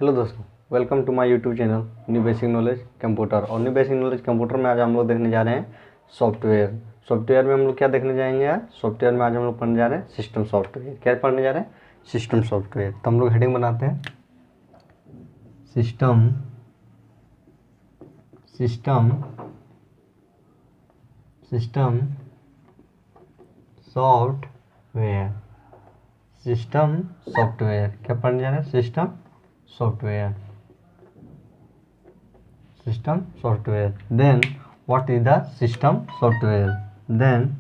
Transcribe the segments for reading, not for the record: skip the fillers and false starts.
Hello दोस्तों, welcome to my YouTube channel new basic knowledge computer. और new basic knowledge computer में आज हम लोग देखने जा रहे हैं सॉफ्टवेयर में हम लोग क्या देखने जाएंगे यार। सॉफ्टवेयर में आज हम लोग पढ़ने जा रहे हैं सिस्टम सॉफ्टवेयर। क्या पढ़ने जा रहे हैं? System software. तो हम लोग हेडिंग बनाते हैं सिस्टम सॉफ्टवेयर। क्या पढ़ने जा रहे हैं? System software. Then what is the system software? Then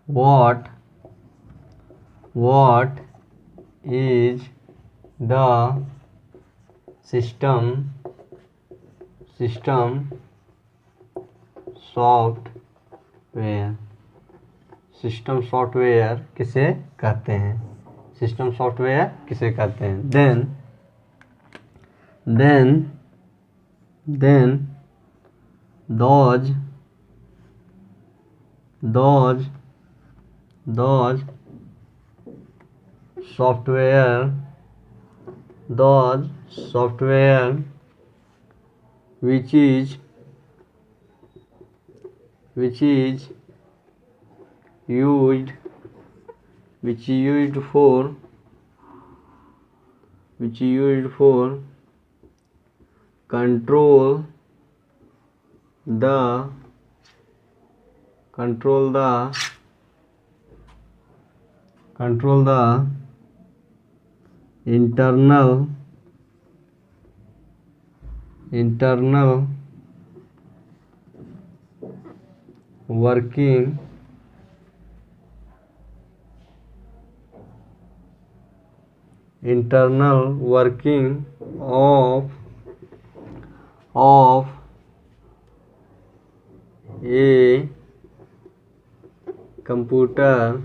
what is the system software? System software किसे कहते हैं? Then those software which is used for control the internal working of a computer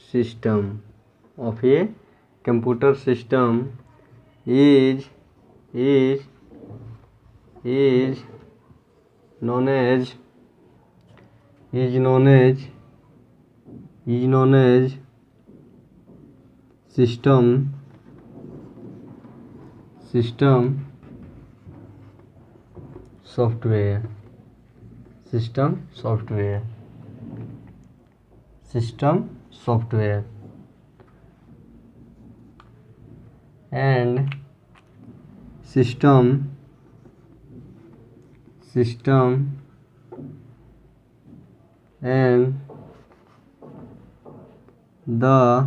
system is known as system software. And system and the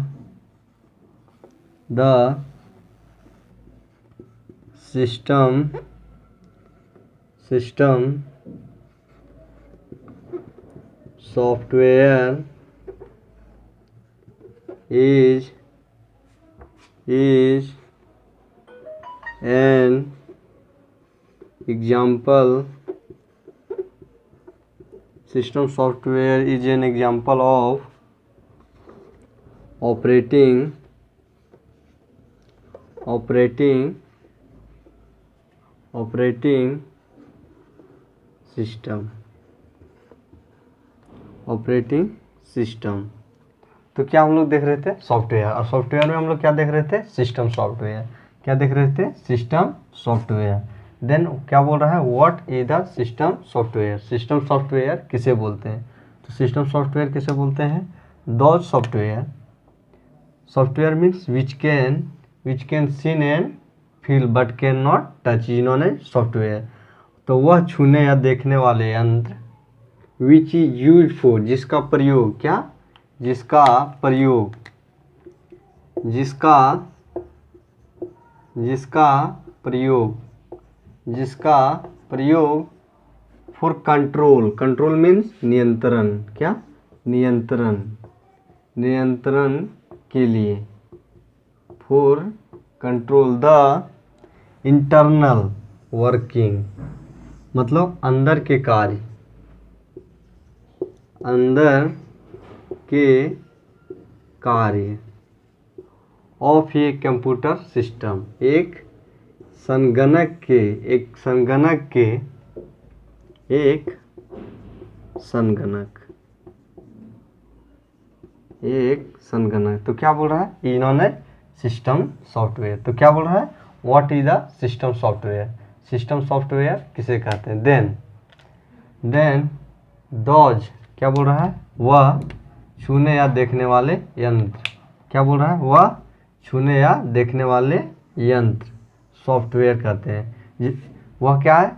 system software is an example. System software is an example of operating system. तो क्या हम लोग देख रहे थे? Software. और software में हम लोग क्या देख रहे थे? System software. देन क्या बोल रहा है? What is the system software किसे बोलते हैं? तो सिस्टम सॉफ्टवेयर किसे बोलते हैं? दो software means which can seen and feel but can not touch is known as software. तो वह छूने या देखने वाले यंत्र विच इज यूज फॉर जिसका प्रयोग फॉर कंट्रोल मीन्स नियंत्रण के लिए। For control the internal working मतलब अंदर के कार्य ऑफ ए कंप्यूटर सिस्टम एक संगणक एक संगणक। तो क्या बोल रहा है, इन्होंने सिस्टम सॉफ्टवेयर। तो क्या बोल रहा है, what is the system software. System software किसे कहते हैं। देन डॉज क्या बोल रहा है, वह छूने या देखने वाले यंत्र। क्या बोल रहा है, वह छूने या देखने वाले यंत्र सॉफ्टवेयर कहते हैं। वह क्या है,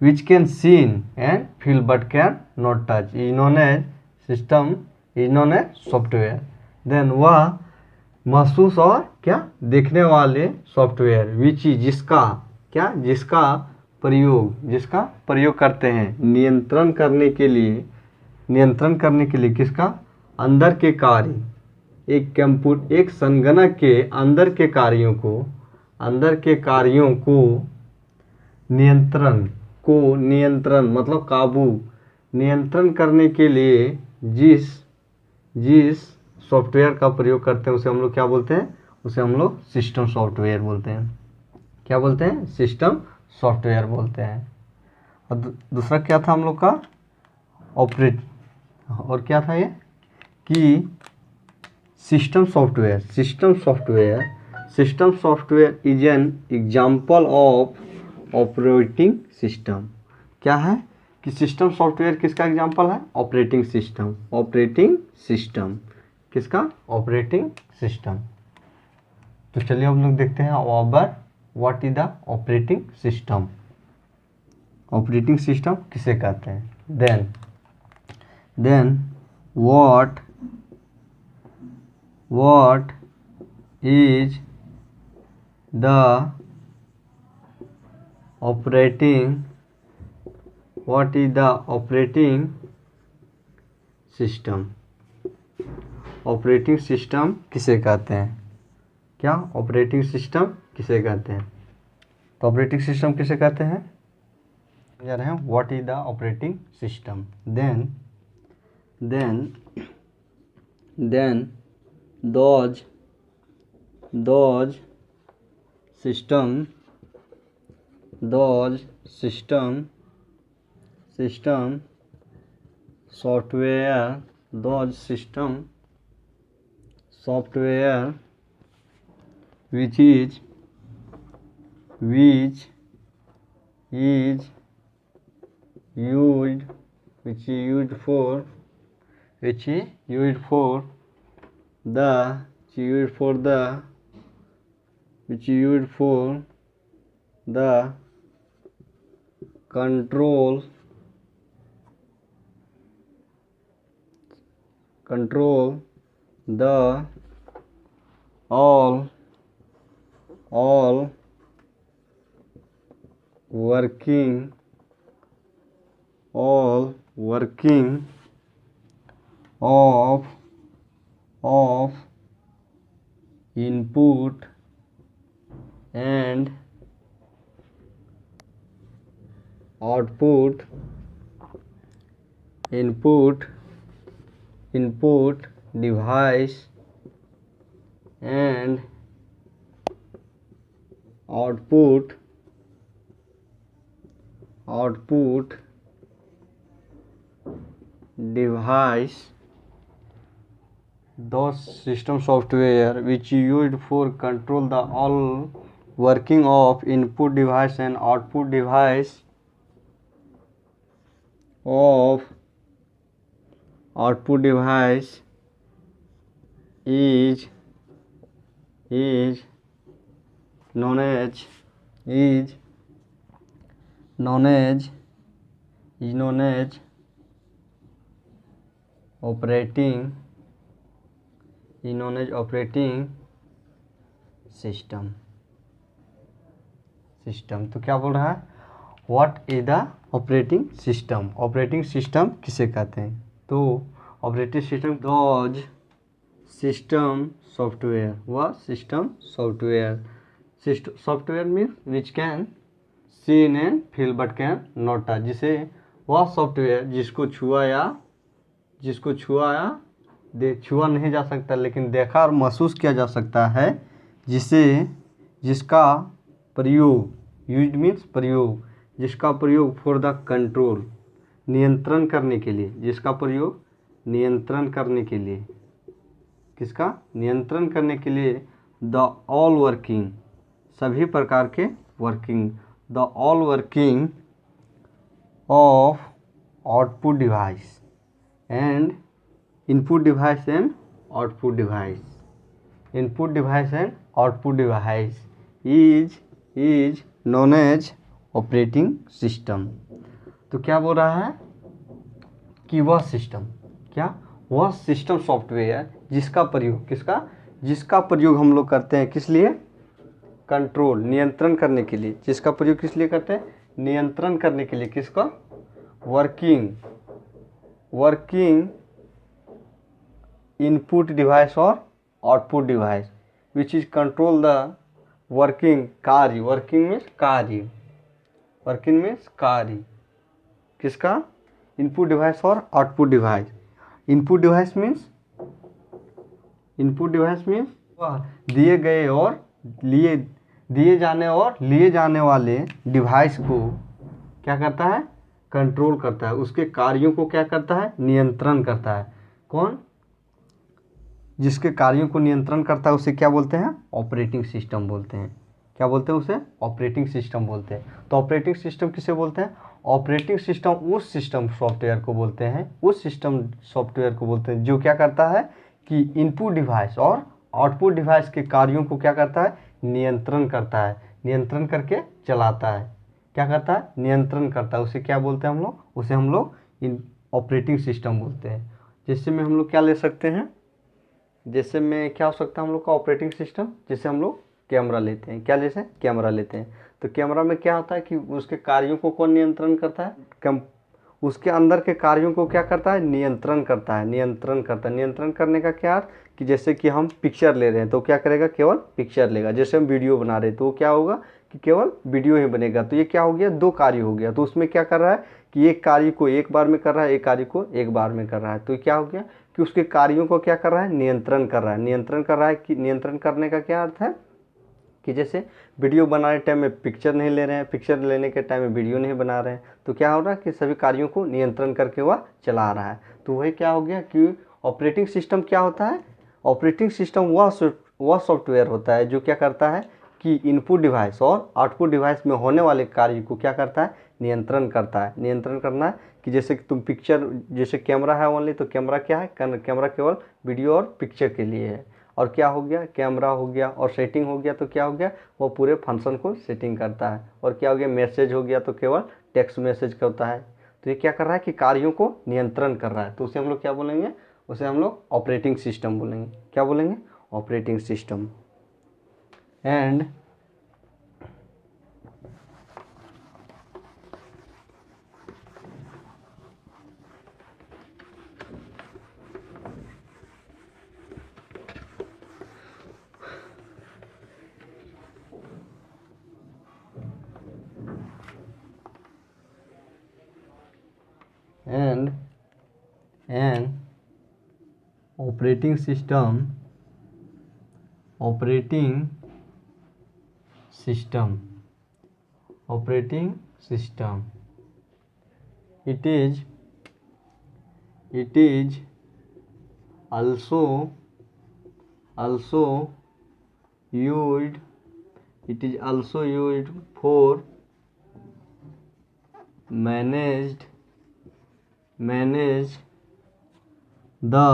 विच can seen and feel but can not touch. इन्होंने सॉफ्टवेयर। देन वह महसूस और क्या देखने वाले सॉफ्टवेयर, विच जिसका क्या, जिसका प्रयोग करते हैं नियंत्रण करने के लिए किसका, अंदर के कार्य। एक संगणक के अंदर के कार्यों को नियंत्रण मतलब काबू, नियंत्रण करने के लिए जिस सॉफ्टवेयर का प्रयोग करते हैं उसे हम लोग क्या बोलते हैं, उसे हम लोग सिस्टम सॉफ्टवेयर बोलते हैं। क्या बोलते हैं, सिस्टम सॉफ्टवेयर बोलते हैं। और दूसरा क्या था हम लोग का, और क्या था ये कि system software is an example of operating system. क्या है कि सिस्टम सॉफ्टवेयर किसका एग्जाम्पल है, ऑपरेटिंग सिस्टम किसका, ऑपरेटिंग सिस्टम। तो चलिए हम लोग देखते हैं what is the operating system. Operating system किसे कहते हैं। Then what is the operating system. Operating system किसे कहते हैं, क्या ऑपरेटिंग सिस्टम किसे कहते हैं। तो ऑपरेटिंग सिस्टम किसे कहते हैं जा रहे हैं, what is the operating system. Then those system software which is used for the control the all working of input and output device and output device, those system software which used for control the all working of input device and output device is known as operating system. तो क्या बोल रहा है, what is the operating system. Operating system किसे कहते हैं, तो operating system those system software, वह system software means which can seen and feel but can not touch. जिसे वह सॉफ्टवेयर छुआ नहीं जा सकता लेकिन देखा और महसूस किया जा सकता है, जिसका प्रयोग, यूज्ड मीन्स प्रयोग, जिसका प्रयोग फॉर द कंट्रोल नियंत्रण करने के लिए, जिसका प्रयोग नियंत्रण करने के लिए, किसका नियंत्रण करने के लिए, द ऑल वर्किंग, सभी प्रकार के working, the all working of output device and input device and output device, input device and output device is known as operating system. तो क्या बोल रहा है कि वह सिस्टम, क्या वह सिस्टम सॉफ्टवेयर जिसका प्रयोग, किसका, जिसका प्रयोग हम लोग करते हैं किस लिए, कंट्रोल, नियंत्रण करने के लिए, जिसका प्रयोग किस लिए करते हैं, नियंत्रण करने के लिए, किसका, वर्किंग इनपुट डिवाइस और output device which is control the working, कार्य, वर्किंग मीन्स कार्य, वर्किंग मीन्स कार्य, किसका, इनपुट डिवाइस और output device. Input device means दिए गए और दिए जाने वाले डिवाइस को क्या करता है, कंट्रोल करता है, उसके कार्यों को क्या करता है, नियंत्रण करता है। कौन, जिसके कार्यों को नियंत्रण करता है उसे क्या बोलते हैं, ऑपरेटिंग सिस्टम बोलते हैं। क्या बोलते हैं उसे, ऑपरेटिंग सिस्टम बोलते हैं। तो ऑपरेटिंग सिस्टम किसे बोलते हैं, ऑपरेटिंग सिस्टम उस सिस्टम सॉफ्टवेयर को बोलते हैं, उस सिस्टम सॉफ्टवेयर को बोलते हैं जो क्या करता है कि इनपुट डिवाइस और आउटपुट डिवाइस के कार्यों को क्या करता है, नियंत्रण करता है, नियंत्रण करके चलाता है। क्या करता है, नियंत्रण करता है। उसे क्या बोलते हैं हम लोग, उसे हम लोग ऑपरेटिंग सिस्टम बोलते हैं। जैसे में हम लोग क्या ले सकते हैं, जैसे में क्या हो सकता है हम लोग का ऑपरेटिंग सिस्टम, जैसे हम लोग कैमरा लेते हैं, क्या जैसे कैमरा लेते हैं, तो कैमरा में क्या होता है कि उसके कार्यों को कौन नियंत्रण करता है, उसके अंदर के कार्यों को क्या करता है, नियंत्रण करता है, नियंत्रण करता है। नियंत्रण करने का क्या अर्थ कि जैसे कि हम पिक्चर ले रहे हैं तो क्या करेगा, केवल पिक्चर लेगा। जैसे हम वीडियो बना रहे हैं तो क्या होगा कि केवल वीडियो ही बनेगा। तो ये क्या हो गया, दो कार्य हो गया। तो उसमें क्या कर रहा है कि एक कार्य को एक बार में कर रहा है, एक कार्य को एक बार में कर रहा है। तो क्या हो गया कि उसके कार्यों को क्या कर रहा है, नियंत्रण कर रहा है। नियंत्रण कर रहा है कि नियंत्रण करने का क्या अर्थ है कि जैसे वीडियो बनाने टाइम में पिक्चर नहीं ले रहे हैं, पिक्चर लेने के टाइम में वीडियो नहीं बना रहे हैं, तो क्या हो रहा है कि सभी कार्यों को नियंत्रण करके वह चला रहा है। तो वही क्या हो गया कि ऑपरेटिंग सिस्टम क्या होता है, ऑपरेटिंग सिस्टम वह सॉफ्टवेयर होता है जो क्या करता है कि इनपुट डिवाइस और आउटपुट डिवाइस में होने वाले कार्य को क्या करता है, नियंत्रण करता है। नियंत्रण करना है कि जैसे कि तुम पिक्चर, जैसे कैमरा है ओनली, तो कैमरा क्या है, कैमरा केवल वीडियो और पिक्चर के लिए है। और क्या हो गया, कैमरा हो गया और सेटिंग हो गया, तो क्या हो गया, वो पूरे फंक्शन को सेटिंग करता है। और क्या हो गया, मैसेज हो गया तो केवल टेक्स्ट मैसेज करता है। तो ये क्या कर रहा है कि कार्यों को नियंत्रण कर रहा है। तो उसे हम लोग क्या बोलेंगे, उसे हम लोग ऑपरेटिंग सिस्टम बोलेंगे। क्या बोलेंगे, operating system. And an operating system it is also used for manage the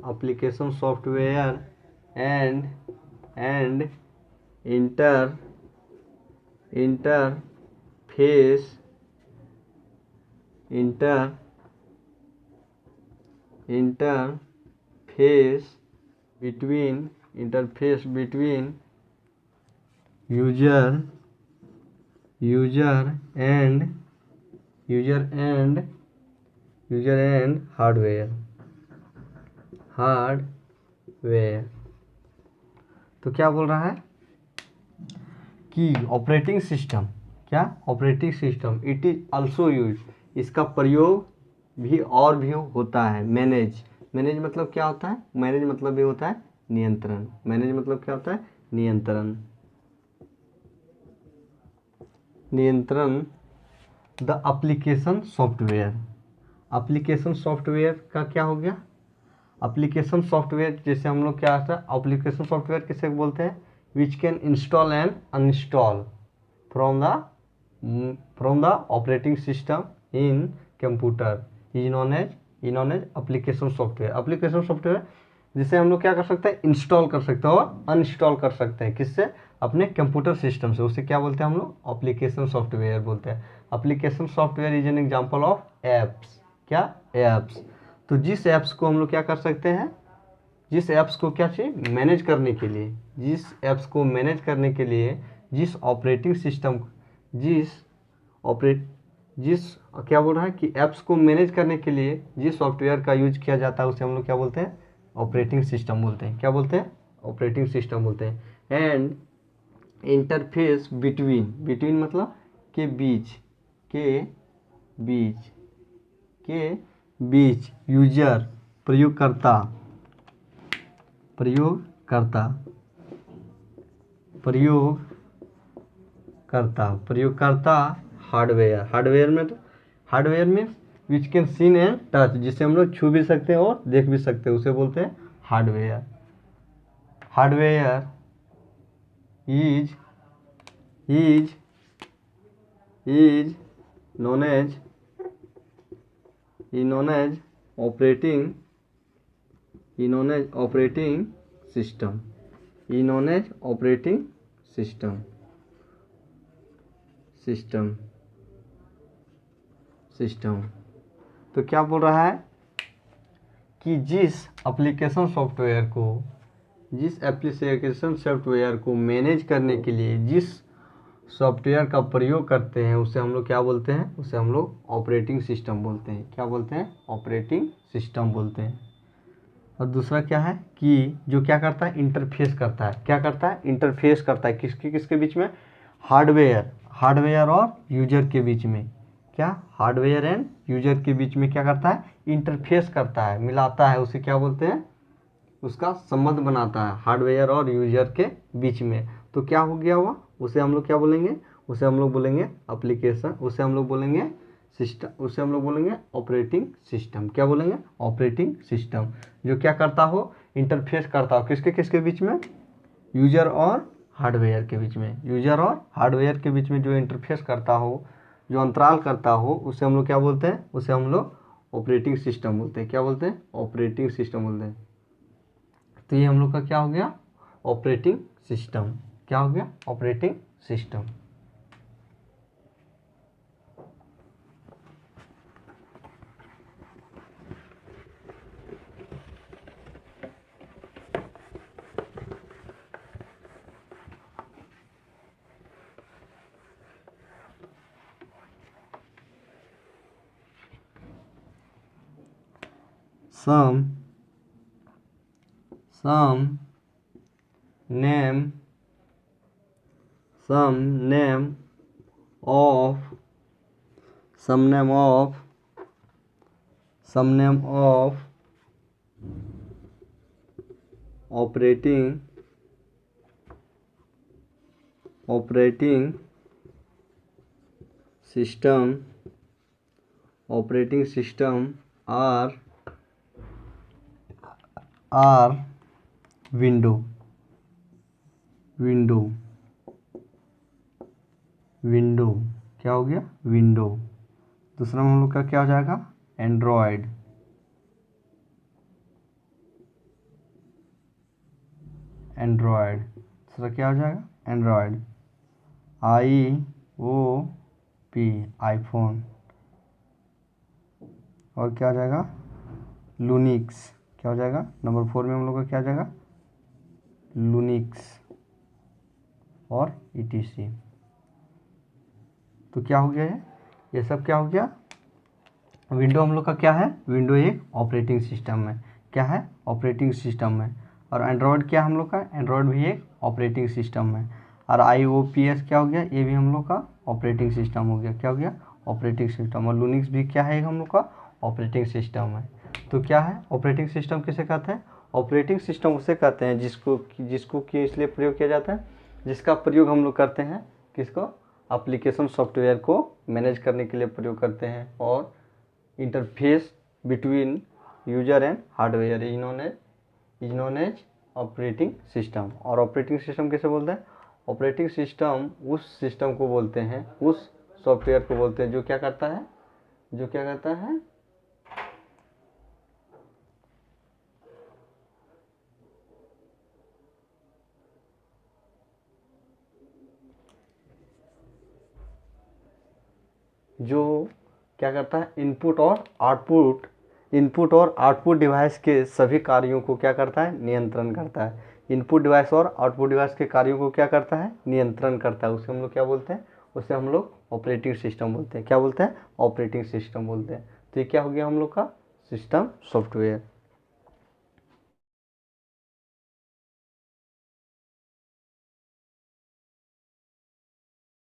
application software and interface between user and hardware। तो क्या बोल रहा है कि ऑपरेटिंग सिस्टम, क्या operating system, it is also use, इसका प्रयोग भी और भी होता है। मैनेज, मैनेज मतलब क्या होता है? मैनेज मतलब ये होता है नियंत्रण। मैनेज मतलब क्या होता है? नियंत्रण। नियंत्रण the application software. Application software का क्या हो गया? एप्लीकेशन सॉफ्टवेयर जैसे हम लोग क्या आता है, एप्लीकेशन सॉफ्टवेयर किसे बोलते हैं? Which can install and uninstall from the operating system in computer is known as application software. Application software जिसे हम लोग क्या कर सकते हैं? इंस्टॉल कर सकते हैं और अनइंस्टॉल कर सकते हैं। किससे? अपने कंप्यूटर सिस्टम से। उसे क्या बोलते हैं हम लोग? एप्लीकेशन सॉफ्टवेयर बोलते हैं। Application software is an example of apps. क्या? एप्स। तो जिस एप्स को हम लोग क्या कर सकते हैं? जिस एप्स को क्या चाहिए? मैनेज करने के लिए, जिस एप्स को मैनेज करने के लिए जिस ऑपरेटिंग सिस्टम जिस क्या बोल रहा है कि एप्स को मैनेज करने के लिए जिस सॉफ्टवेयर का यूज किया जाता है उसे हम लोग क्या बोलते हैं? ऑपरेटिंग सिस्टम बोलते हैं। क्या बोलते हैं? ऑपरेटिंग सिस्टम बोलते हैं। एंड इंटरफेस बिटवीन, बिटवीन मतलब के बीच, के बीच, के बीच यूजर प्रयोगकर्ता, प्रयोगकर्ता, प्रयोगकर्ता, प्रयोगकर्ता हार्डवेयर। हार्डवेयर में तो हार्डवेयर में विच कैन सीन एंड टच, जिसे हम लोग छू भी सकते हैं और देख भी सकते हैं, उसे बोलते हैं hardware. Hardware is is is known as operating system, is known as operating system, system. तो क्या बोल रहा है कि जिस एप्लीकेशन सॉफ्टवेयर को मैनेज करने के लिए जिस सॉफ्टवेयर का प्रयोग करते हैं उसे हम लोग क्या बोलते हैं? उसे हम लोग ऑपरेटिंग सिस्टम बोलते हैं। क्या बोलते हैं? ऑपरेटिंग सिस्टम बोलते हैं। और दूसरा क्या है कि जो क्या करता है? इंटरफेस करता है। क्या करता है? इंटरफेस करता है। किसके बीच में? हार्डवेयर और यूजर के बीच में। क्या? हार्डवेयर एंड यूजर के बीच में क्या करता है? इंटरफेस करता है, मिलाता है। उसे क्या बोलते हैं? उसका संबंध बनाता है हार्डवेयर और यूजर के बीच में। तो क्या हो गया हुआ? उसे हम लोग क्या बोलेंगे? उसे हम लोग बोलेंगे एप्लीकेशन, उसे हम लोग बोलेंगे सिस्टम, उसे हम लोग बोलेंगे ऑपरेटिंग सिस्टम। क्या बोलेंगे? Operating system. जो क्या करता हो? इंटरफेस करता हो। किसके किसके बीच में? यूजर और हार्डवेयर के बीच में। यूजर और हार्डवेयर के बीच में जो इंटरफेस करता हो, जो अंतराल करता हो, उसे हम लोग क्या बोलते हैं? उसे हम लोग ऑपरेटिंग सिस्टम बोलते हैं। क्या बोलते हैं? ऑपरेटिंग सिस्टम बोलते हैं। तो ये हम लोग का क्या हो गया? Operating system. क्या हो गया? Operating system. some name of operating system are window, क्या हो गया? विंडो। दूसरा हम लोग का क्या हो जाएगा? एंड्रॉयड। दूसरा क्या हो जाएगा? एंड्रॉयड। IOP iPhone. और क्या हो जाएगा? लूनिक्स। क्या हो जाएगा? नंबर 4 में हम लोग का क्या हो जाएगा? लूनिक्स और ETC। तो क्या हो गया? ये सब क्या हो गया? विंडो हम लोग का क्या है? विंडो एक ऑपरेटिंग सिस्टम है। क्या है? ऑपरेटिंग सिस्टम है। और एंड्रॉयड क्या हम लोग का? एंड्रॉयड भी एक ऑपरेटिंग सिस्टम है। और IOPS क्या हो गया? ये भी हम लोग का ऑपरेटिंग सिस्टम हो गया। क्या हो गया? ऑपरेटिंग सिस्टम, और लूनिक्स भी क्या है हम लोग का ऑपरेटिंग सिस्टम है। तो क्या है ऑपरेटिंग सिस्टम किसे कहते हैं? ऑपरेटिंग सिस्टम उसे कहते हैं जिसको कि इसलिए प्रयोग किया जाता है, जिसका प्रयोग हम लोग करते हैं किसको? एप्लीकेशन सॉफ्टवेयर को मैनेज करने के लिए प्रयोग करते हैं, और interface between user and hardware is known as operating system. और ऑपरेटिंग सिस्टम किसे बोलते हैं? ऑपरेटिंग सिस्टम उस सिस्टम को बोलते हैं, उस सॉफ्टवेयर को बोलते हैं जो क्या करता है, जो क्या करता है इनपुट और आउटपुट डिवाइस के सभी कार्यों को क्या करता है? नियंत्रण करता है। इनपुट डिवाइस और आउटपुट डिवाइस के कार्यों को क्या करता है? नियंत्रण करता है। उसे हम लोग क्या बोलते हैं? उसे हम लोग ऑपरेटिंग सिस्टम बोलते हैं। क्या बोलते हैं? ऑपरेटिंग सिस्टम बोलते हैं। तो ये क्या हो गया हम लोग का? System software.